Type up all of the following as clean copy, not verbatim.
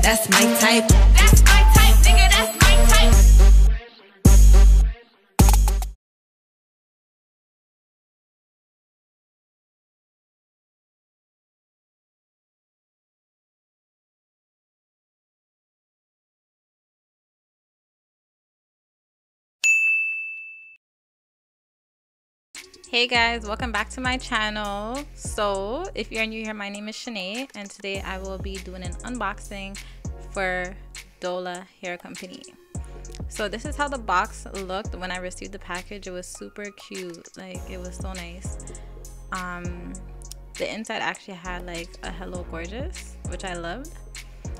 that's my type. That's my type, nigga, that's my type. Hey guys, welcome back to my channel. So if you're new here, my name is Shanae, and today I will be doing an unboxing for Dola Hair Company. So this is how the box looked when I received the package. It was super cute, like it was so nice. The inside actually had like a hello gorgeous, which I loved.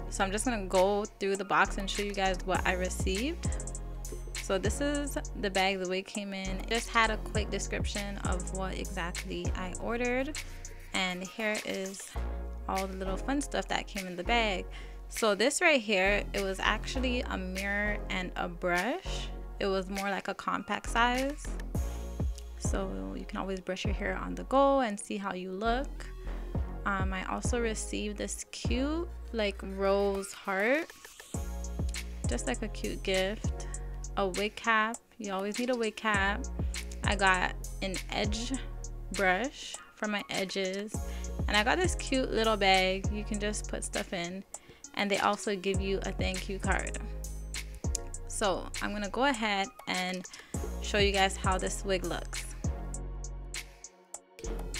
So I'm just gonna go through the box and show you guys what I received. So this is the bag, the way it came in. It just had a quick description of what exactly I ordered, and here is all the little fun stuff that came in the bag. So this right here, it was actually a mirror and a brush. It was more like a compact size, so you can always brush your hair on the go and see how you look. I also received this cute like rose heart, just like a cute gift. A wig cap, you always need a wig cap. I got an edge brush for my edges, and I got this cute little bag you can just put stuff in, and they also give you a thank you card. So I'm gonna go ahead and show you guys how this wig looks.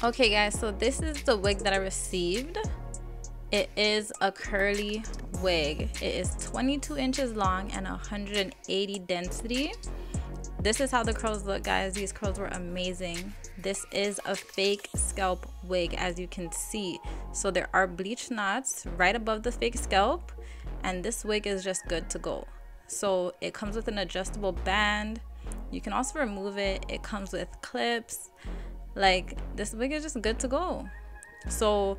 Okay guys, so this is the wig that I received. It is a curly wig. It is 22 inches long and 180 density. This is how the curls look, guys. These curls were amazing. This is a fake scalp wig, as you can see. So there are bleach knots right above the fake scalp, and this wig is just good to go. So it comes with an adjustable band. You can also remove it. It comes with clips. Like, this wig is just good to go. So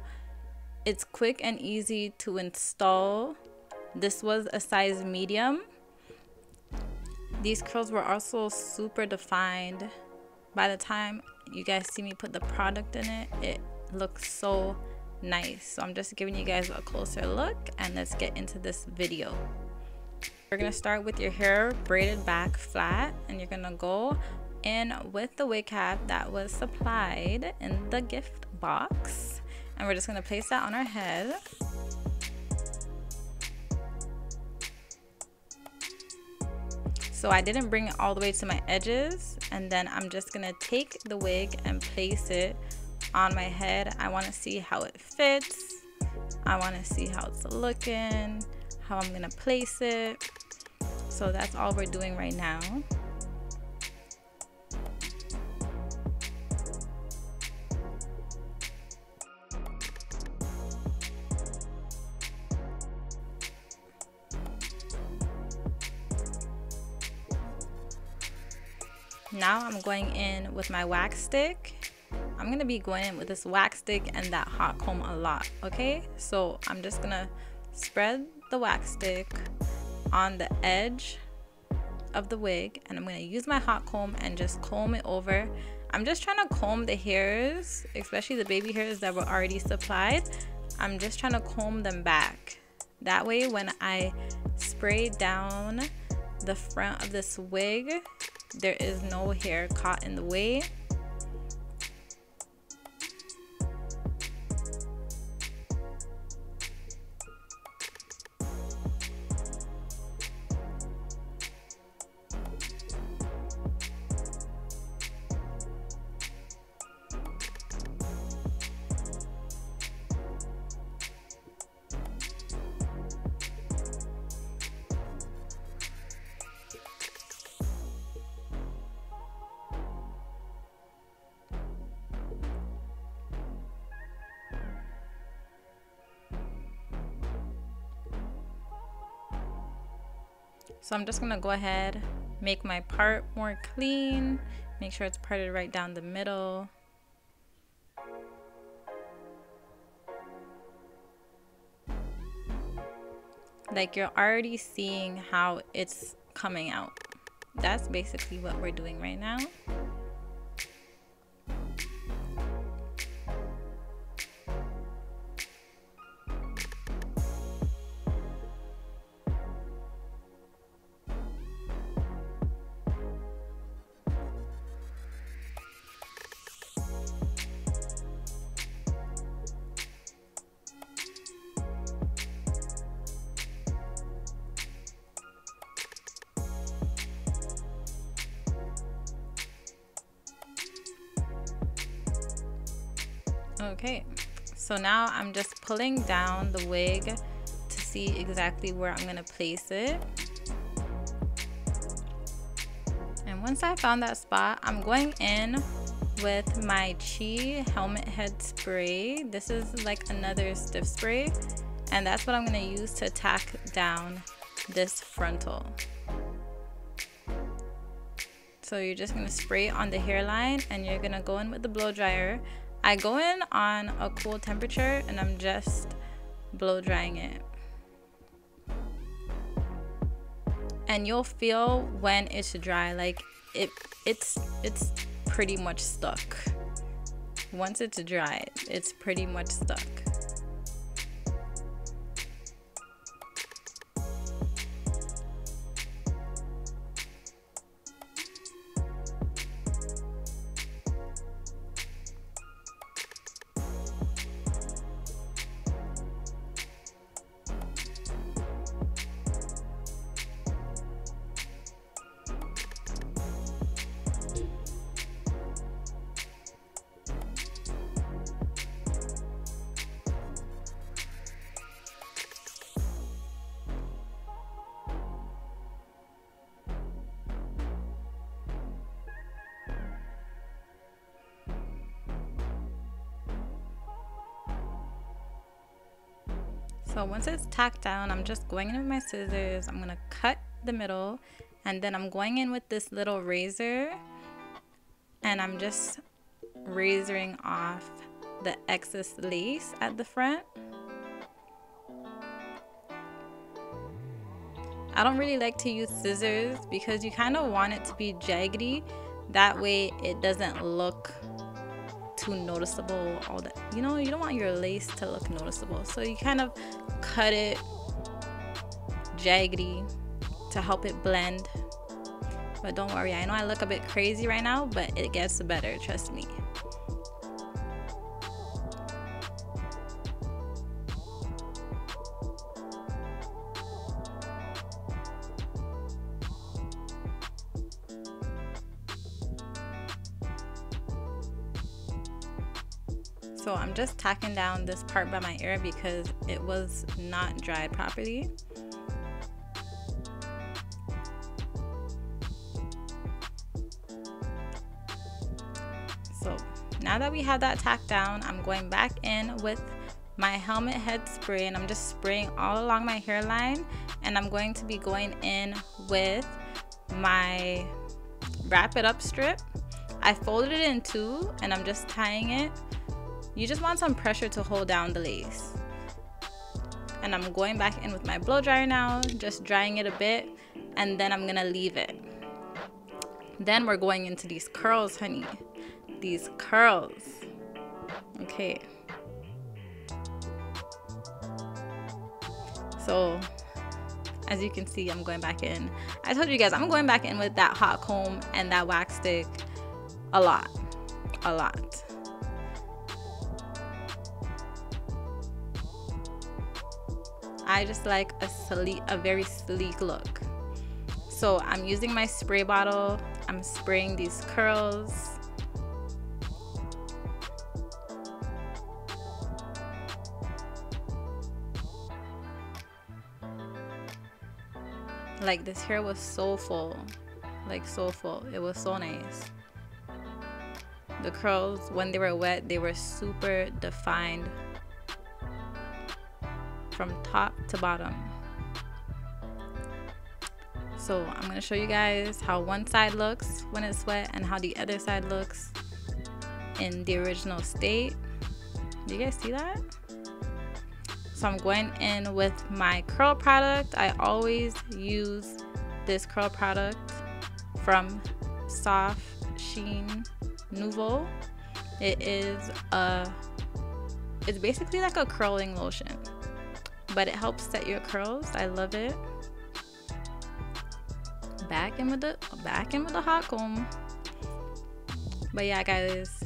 it's quick and easy to install. This was a size medium. These curls were also super defined. By the time you guys see me put the product in it, it looks so nice. So I'm just giving you guys a closer look, and let's get into this video. We're gonna start with your hair braided back flat, and you're gonna go in with the wig cap that was supplied in the gift box. And we're just going to place that on our head. So I didn't bring it all the way to my edges, and then I'm just going to take the wig and place it on my head. I want to see how it fits. I want to see how it's looking, how I'm going to place it. So that's all we're doing right now. Now I'm going in with my wax stick. I'm gonna be going in with this wax stick and that hot comb a lot, okay? So I'm just gonna spread the wax stick on the edge of the wig, and I'm gonna use my hot comb and just comb it over. I'm just trying to comb the hairs, especially the baby hairs that were already supplied. I'm just trying to comb them back. That way when I spray down the front of this wig, there is no hair caught in the way. So I'm just gonna go ahead, make my part more clean, make sure it's parted right down the middle. Like, you're already seeing how it's coming out. That's basically what we're doing right now. Okay, so now I'm just pulling down the wig to see exactly where I'm gonna place it. And once I found that spot, I'm going in with my 𝐇𝐔𝐍𝐍𝐘 helmet head spray. This is like another stiff spray, and that's what I'm gonna use to tack down this frontal. So you're just gonna spray it on the hairline, and you're gonna go in with the blow dryer. I go in on a cool temperature, and I'm just blow drying it. And you'll feel when it's dry, like it's pretty much stuck. Once it's dry, it's pretty much stuck. So once it's tacked down, I'm just going in with my scissors. I'm gonna cut the middle, and then I'm going in with this little razor, and I'm just razoring off the excess lace at the front. I don't really like to use scissors because you kind of want it to be jaggedy. That way it doesn't look too noticeable. All that, you know, you don't want your lace to look noticeable, so you kind of cut it jaggedy to help it blend. But don't worry, I know I look a bit crazy right now, but it gets better, trust me. So I'm just tacking down this part by my ear because it was not dried properly. So now that we have that tacked down, I'm going back in with my helmet head spray, and I'm just spraying all along my hairline, and I'm going to be going in with my wrap it up strip. I folded it in two, and I'm just tying it. You just want some pressure to hold down the lace. And I'm going back in with my blow dryer now, just drying it a bit, and then I'm gonna leave it. Then we're going into these curls, honey. These curls. Okay. So, as you can see, I'm going back in. I told you guys, I'm going back in with that hot comb and that wax stick a lot. A lot. I just like a very sleek look. So I'm using my spray bottle. I'm spraying these curls. Like, this hair was so full, like so full. It was so nice. The curls, when they were wet, they were super defined from top to bottom. So I'm gonna show you guys how one side looks when it's wet and how the other side looks in the original state. Do you guys see that? So I'm going in with my curl product. I always use this curl product from Soft Sheen Nouveau. It's basically like a curling lotion, but it helps set your curls. I love it. Back in with the hot comb. But yeah, guys,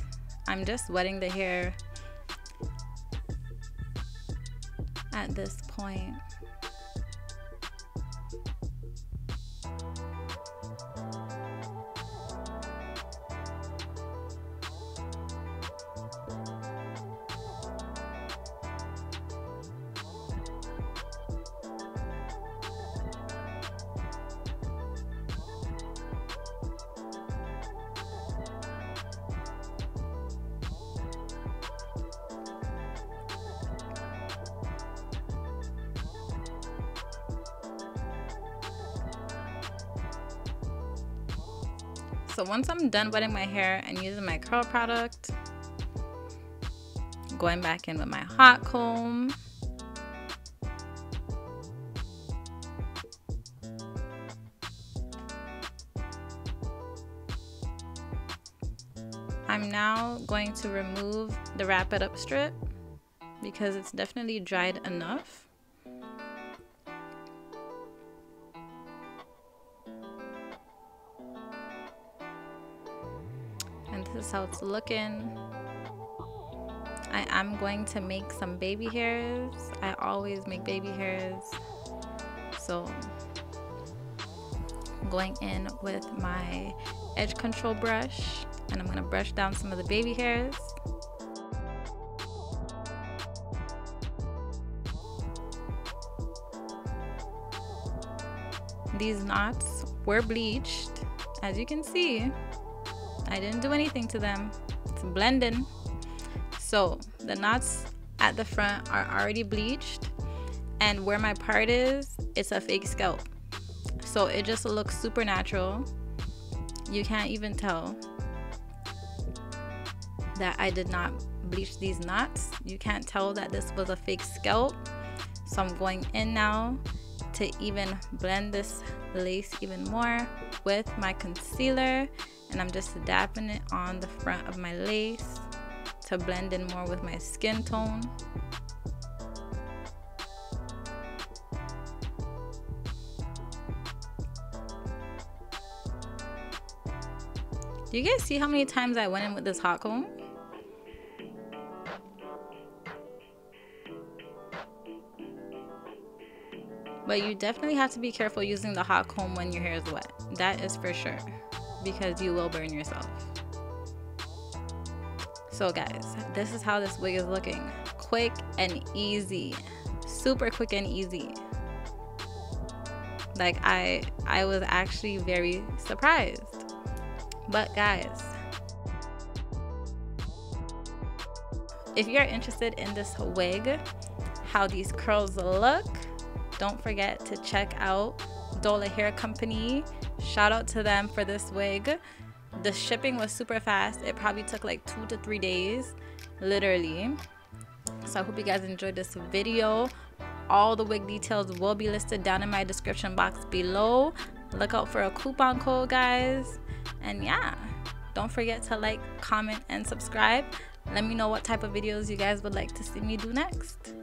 I'm just wetting the hair at this point. So once I'm done wetting my hair and using my curl product, going back in with my hot comb. I'm now going to remove the wrap it up strip because it's definitely dried enough. And this is how it's looking. I am going to make some baby hairs. I always make baby hairs. So I'm going in with my edge control brush and I'm going to brush down some of the baby hairs. These knots were bleached. As you can see, I didn't do anything to them. It's blending. So the knots at the front are already bleached, and where my part is, it's a fake scalp. So it just looks super natural. You can't even tell that I did not bleach these knots. You can't tell that this was a fake scalp. So I'm going in now to even blend this lace even more with my concealer, and I'm just dapping it on the front of my lace to blend in more with my skin tone. Do you guys see how many times I went in with this hot comb? But you definitely have to be careful using the hot comb when your hair is wet. That is for sure, because you will burn yourself. So guys, this is how this wig is looking. Quick and easy. Super quick and easy. Like I was actually very surprised. But guys, if you're interested in this wig, how these curls look, don't forget to check out Dola Hair Company. Shout out to them for this wig. The shipping was super fast. It probably took like 2 to 3 days, literally. So I hope you guys enjoyed this video. All the wig details will be listed down in my description box below. Look out for a coupon code, guys. And yeah, don't forget to like, comment, and subscribe. Let me know what type of videos you guys would like to see me do next.